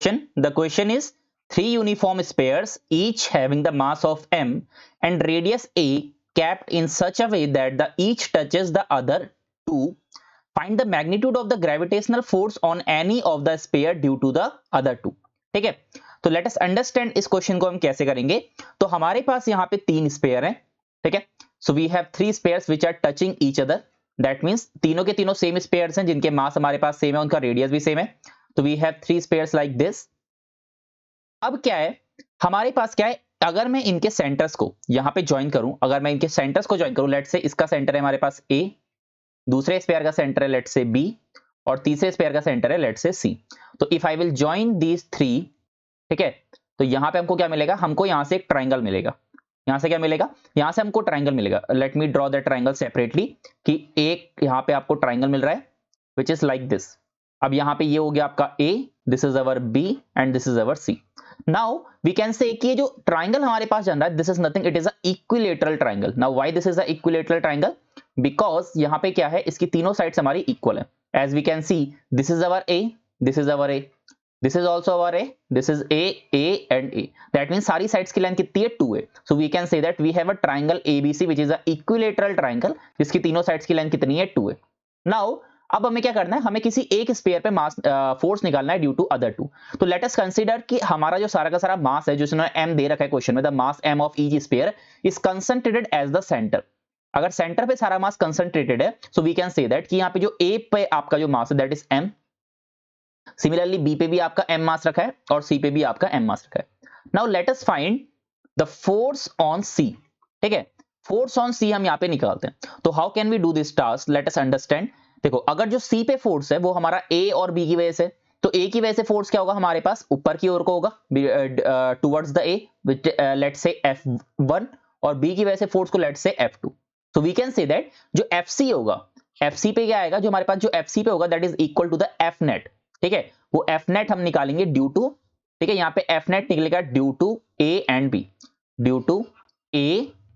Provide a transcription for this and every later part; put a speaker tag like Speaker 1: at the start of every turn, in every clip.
Speaker 1: The question is three uniform spheres each having the mass of m and radius a capped in such a way that the each touches the other two. Find the magnitude of the gravitational force on any of the sphere due to the other two. ठीक है, तो late us understand इस question को हम कैसे करेंगे। तो हमारे पास यहाँ पे तीन स्पेयर हैं, ठीक है। So we have three spheres which are touching each other, that means तीनों के तीनों सेम स्पेयर्स हैं जिनके मास हमारे पास सेम है, उनका रेडियस भी सेम है। तो we have three spheres like this. अब क्या है हमारे पास, क्या है, अगर मैं इनके सेंटर्स को यहाँ पे ज्वाइन करूं, अगर मैं इनके सेंटर्स को ज्वाइन करूं, लेट से इसका सेंटर है हमारे पास ए, दूसरे स्पेयर का सेंटर है लेट से बी, और तीसरे स्पेयर का सेंटर है लेट से सी। तो if I will join these three, ठीक है, तो यहां पे हमको क्या मिलेगा, हमको यहां से एक ट्राइंगल मिलेगा। यहां से क्या मिलेगा, यहां से हमको ट्राइंगल मिलेगा। Let me draw the triangle separately, कि एक यहां पे आपको ट्राइंगल मिल रहा है विच इज लाइक दिस। अब यहां पे ये हो गया आपका A, this is our B and this is our C. Now we can say कि ये जो ट्राइंगल हमारे पास जान रहा है, this is nothing, it is a equilateral triangle. Now why this is a equilateral triangle, because यहां पे क्या है, इसकी तीनों साइड्स हमारी इक्वल है। As we can see, this is our A, this is our A, this is also our a, this is a and a, that means सारी sides की लेंथ कितनी है, 2 है। so we can say that we have a triangle ABC which is a equilateral triangle जिसकी तीनों sides की length कितनी है, 2 है। now अब हमें क्या करना है, हमें किसी एक स्पेयर पे मास फोर्स निकालना है ड्यू टू अदर टू। तो लेट अस कंसीडर कि हमारा जो सारा का सारा मास है, जो इसने m दे रखा है क्वेश्चन में, the mass m of each sphere is concentrated as the centre. अगर सेंटर पे सारा मास कंसंट्रेटेड है, so we can say that कि यहाँ पे जो a पे आपका जो मास है that is m, similarly B पे भी आपका m मास रखा है और सी पे भी आपका m मास रखा है। Now let us find the force on C, ठीक है, फोर्स ऑन सी हम यहाँ पे निकालते हैं। तो how can we do this task, let us understand. देखो, अगर जो सी पे फोर्स है वो हमारा ए और बी की वजह से, तो ए की वजह से फोर्स क्या होगा हमारे पास, ऊपर की ओर को होगा टुवर्ड्स द ए, लेट से F1, और बी की वजह से फोर्स को लेट से F2। तो वी कैन से दैट जो FC होगा, FC पे क्या आएगा, जो हमारे पास जो FC पे होगा that is equal to the F net, ठीक है। वो F नेट हम निकालेंगे ड्यू टू, ठीक है, यहाँ पे F नेट निकलेगा due to A and B, due to A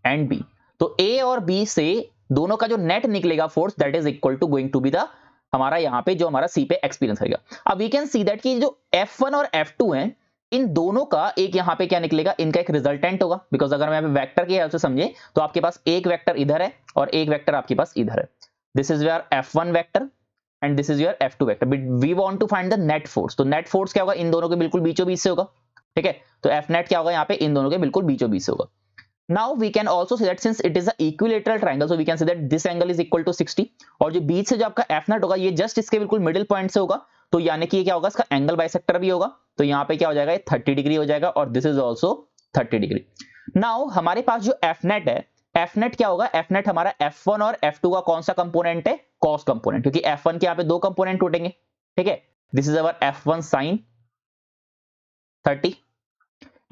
Speaker 1: and B। तो A और B से दोनों का जो नेट निकलेगा force that is equal to going to be the हमारा यहाँ पे जो हमारा C पे एक्सपीरियंस रहेगा। अब वी कैन सी दैट कि जो F1 और F2 हैं, इन दोनों का एक यहाँ पे क्या निकलेगा, इनका एक रिजल्टेंट होगा। बिकॉज अगर मैं वेक्टर के हेल्प से समझे तो आपके पास एक वेक्टर इधर है और एक वेक्टर आपके पास इधर है। This is your F1 vector and this is your F2 vector, but we want to find the net force. तो नेट फोर्स क्या होगा, इन दोनों के बिल्कुल बीचों बीच से होगा, ठीक है। तो F नेट क्या होगा यहाँ पे, इन दोनों के बिल्कुल बीचों बीच से होगा। Now we can also say that since it is a equilateral triangle, so we can say that this angle is equal to 60, और जो बीच से जो आपका F नेट होगा ये जस्ट इसके बिल्कुल मिडिल पॉइंट से होगा, तो यानी कि ये क्या होगा, इसका एंगल बाइसेक्टर भी होगा। तो यहाँ पे क्या हो जाएगा, ये 30 डिग्री हो जाएगा, और this is also 30 degree. Now हमारे पास जो F नेट है, F नेट क्या होगा, F नेट हमारा F1 और F2 का कौन सा कंपोनेंट है, कॉस कंपोनेंट, क्योंकि F1 के यहाँ पे दो कंपोनेंट उठेंगे, ठीक है। This is our F1 sin 30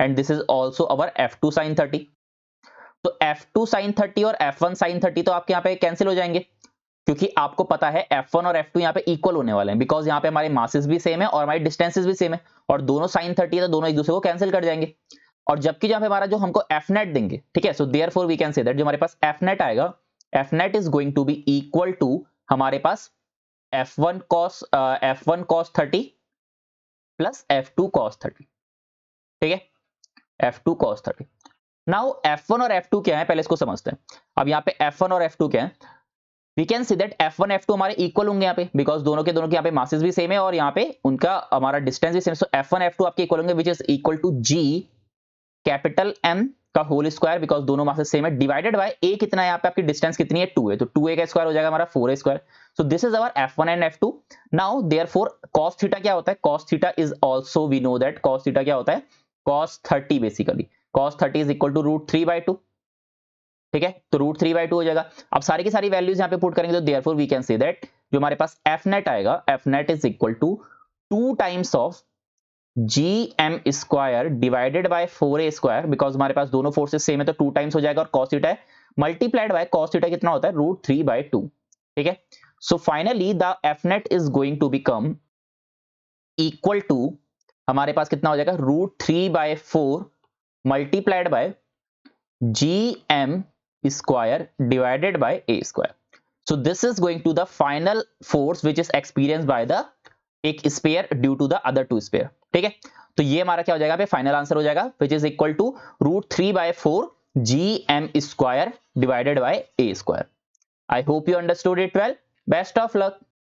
Speaker 1: and this is also our F2 sin 30। तो F2 sin 30 और F1 sin 30 तो आपके यहाँ पे कैंसिल हो जाएंगे, क्योंकि आपको पता है F1 और F2 यहाँ पे इक्वल होने वाले हैं, बिकॉज यहाँ पे हमारे मासेस भी सेम है और हमारी डिस्टेंसेस भी सेम है, और दोनों sin 30 है तो दोनों एक दूसरे को कैंसिल कर जाएंगे। और जबकि जहाँ पे हमारा जो हमको F नेट देंगे, ठीक है, so therefore we can say that जो हमारे पास F नेट आएगा, F net is going to be equal to हमारे पास F1 cos 30 plus F2 cos 30, ठीक है, F2 cos 30। नाउ F1 और F2 क्या है, पहले इसको समझते हैं। अब यहाँ पे F1 और F2 क्या है, we can see that F1 F2 हमारे इक्वल होंगे यहाँ पे, बिकॉज दोनों के दोनों के यहाँ पे मासेस भी सेम है और यहाँ पे उनका हमारा डिस्टेंस भी सेम है। सो F1 F2 आपके इक्वल होंगे which is equal to G capital M का होल स्क्वायर, बिकॉज दोनों मासेस सेम है, डिवाइडेड बाय A कितना है यहाँ पे, आपकी डिस्टेंस कितनी है, 2 है, तो 2A का स्क्वायर हो जाएगा हमारा 4A square. So this is our F1 and F2। Now therefore cos theta क्या होता है, cos theta is also we know that cos theta क्या होता है, cos 30 basically, cos 30 is equal to √3/2, ठीक है, तो √3/2 हो जाएगा। अब सारी की सारी वैल्यूज यहाँ पे पुट करेंगे तो therefore we can say that जो हमारे पास F नेट आएगा, F net is equal to 2 times of GM square divided by 4A square, because हमारे पास दोनों फोर्सेस सेम है तो 2 टाइम्स हो जाएगा, और cos थीटा है मल्टीप्लाइड बाय cos थीटा कितना होता है, √3/2, ठीक है। So finally the F net is going to become equal to हमारे पास कितना हो जाएगा, √3/4 multiplied by GM square divided by A square. So this is going to the final force which is experienced by the एक sphere due to the other two sphere. ठीक है, तो ये हमारा क्या हो जाएगा, फाइनल आंसर हो जाएगा which is equal to √3/4 gm square divided by a square. I hope you understood it well. Best of luck.